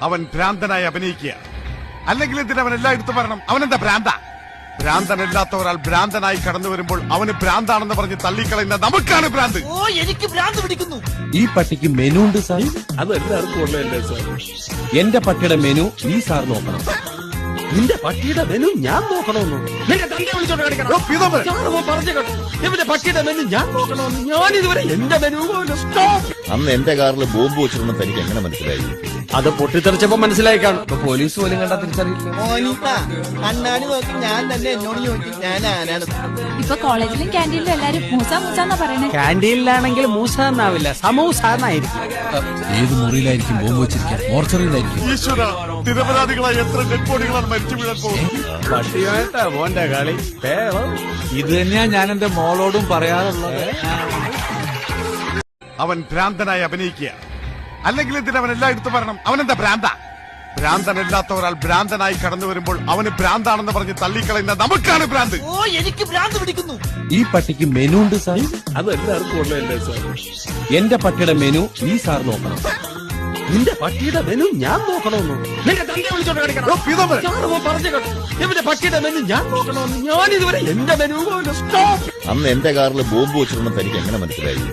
അവൻ ഭ്രാന്തനായി അഭിനയിക്കുക. അല്ലെങ്കിൽ എന്തിനാ അവൻ എല്ലായിടത്തും പറയണം അവനെന്താ ഭ്രാന്ത? ഭ്രാന്തനല്ലാത്ത ഒരാൾ ഭ്രാന്തനായി കടന്നു വരുമ്പോൾ അവന് ഭ്രാന്താണെന്ന് പറഞ്ഞ് തള്ളിക്കളയുന്ന നമുക്കാണ് ഭ്രാന്ത്. ഓ എനിക്ക് ഭ്രാന്ത് പിടിക്കുന്നു. ഈ പട്ടിക്ക് മെനു ഉണ്ട് സാർ. അത് എല്ലാവർക്കും ഉള്ളതല്ലേ സാർ? എന്റെ പട്ടിയുടെ മെനു ഈ സാർ നോക്കണം. നിന്റെ പട്ടിയുടെ മെനു ഞാൻ നോക്കണമെന്നു നിന്റെ തന്റെ വിളിച്ചോണ്ട് കാണിക്കണം. പറഞ്ഞു കേട്ടോ, ഇവന്റെ പട്ടിയുടെ മെനു ഞാൻ നോക്കണമെന്ന്. ഞാൻ ഇതുവരെ എന്റെ മെനു പോലും. അന്ന് എന്റെ കാറിൽ ബോംബ് വെച്ചിരുന്ന തനിക്ക് എങ്ങനെ മനസ്സിലായി? അത് പൊട്ടിത്തെറിച്ചപ്പോ മനസ്സിലായി കാണും. ഇപ്പൊ പോലീസ് പോലും കണ്ടാ തിരിച്ചറിയില്ല. മോനിക്ക കണ്ണാടി നോക്കി ഞാൻ തന്നെ എന്നോട് ചോദിച്ചു ഞാൻ ആരാണ്. ഇപ്പൊ കോളേജിലും ക്യാൻറ്റീനിലും എല്ലാരും മൂസ മൂസാന്നാ പറയണേ. ക്യാൻറ്റീനിലാണെങ്കിൽ മൂസ എന്നാവില്ല, സമൂസ എന്നായിരിക്കും. ഏത് മുറിയിലായിരിക്കും ബോംബ് വെച്ചിരിക്കുക? മോർച്ചറിയിലായിരിക്കും. ഈശ്വര, നിരപരാധികളായി എത്ര ഡെഡ് ബോഡികളാണ് മരിച്ചു വീഴാൻ പോകുന്നത്. പട്ടിയായിട്ടാ മോന്റെ കളി. ഇത് തന്നെയാ ഞാൻ എന്റെ മോളോടും പറയാറുള്ളത്. അവൻ ഭ്രാന്തനായി അഭിനയിക്കുക. അല്ലെങ്കിൽ എന്തിനാ അവൻ എല്ലായിടത്തും പറയണം അവനെന്താ ഭ്രാന്ത? ഭ്രാന്തനല്ലാത്ത ഒരാൾ ഭ്രാന്തനായി കടന്നു വരുമ്പോൾ അവന് ഭ്രാന്താണെന്ന് പറഞ്ഞ് തള്ളിക്കളയുന്ന നമുക്കാണ് ഭ്രാന്ത്. ഓ എനിക്ക് ഭ്രാന്ത് പിടിക്കുന്നു. ഈ പട്ടിക്ക് മെനു ഉണ്ട് സാർ. അത് എല്ലാവർക്കും ഉള്ളതല്ലേ സാർ? എന്റെ പട്ടിയുടെ മെനു ഈ സാർ നോക്കണം. നിന്റെ പട്ടിയുടെ മെനു ഞാൻ നോക്കണമെന്നു നിന്റെ തന്റെ വിളിച്ചോണ്ട് കാണിക്കണം. പറഞ്ഞു കേട്ടോ, ഇവന്റെ പട്ടിയുടെ മെനു ഞാൻ നോക്കണമെന്ന്. ഞാൻ ഇതുവരെ എന്റെ മെനു പോലും. അന്ന് എന്റെ കാറിൽ ബോംബ് വെച്ചിരുന്ന തനിക്ക് എങ്ങനെ മനസ്സിലായി?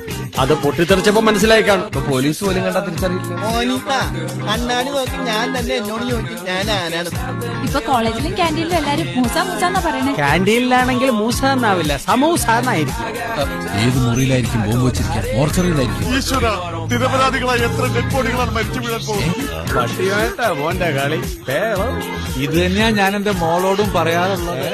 അത് പൊട്ടിത്തെറിച്ചപ്പോ മനസ്സിലായി കാണും. ഇപ്പൊ പോലീസ് പോലും കണ്ടാ തിരിച്ചറിയില്ല. മോനിക്ക കണ്ണാടി നോക്കി ഞാൻ തന്നെ എന്നോട് ചോദിച്ചു ഞാൻ ആരാണ്. ഇപ്പൊ കോളേജിലും ക്യാൻറ്റീനിലും എല്ലാരും മൂസ മൂസാന്നാ പറയണേ. ക്യാൻറ്റീനിലാണെങ്കിൽ മൂസ എന്നാവില്ല, സമൂസ എന്നായിരിക്കും. ഏത് മുറിയിലായിരിക്കും ബോംബ് വെച്ചിരിക്കുക? മോർച്ചറിയിലായിരിക്കും. ഈശ്വര, നിരപരാധികളായി എത്ര ഡെഡ് ബോഡികളാണ് മരിച്ചു വീഴാൻ പോകുന്നത്. പട്ടിയായിട്ടാ മോന്റെ കളി. ഇത് തന്നെയാ ഞാൻ എന്റെ മോളോടും പറയാറുള്ളത്.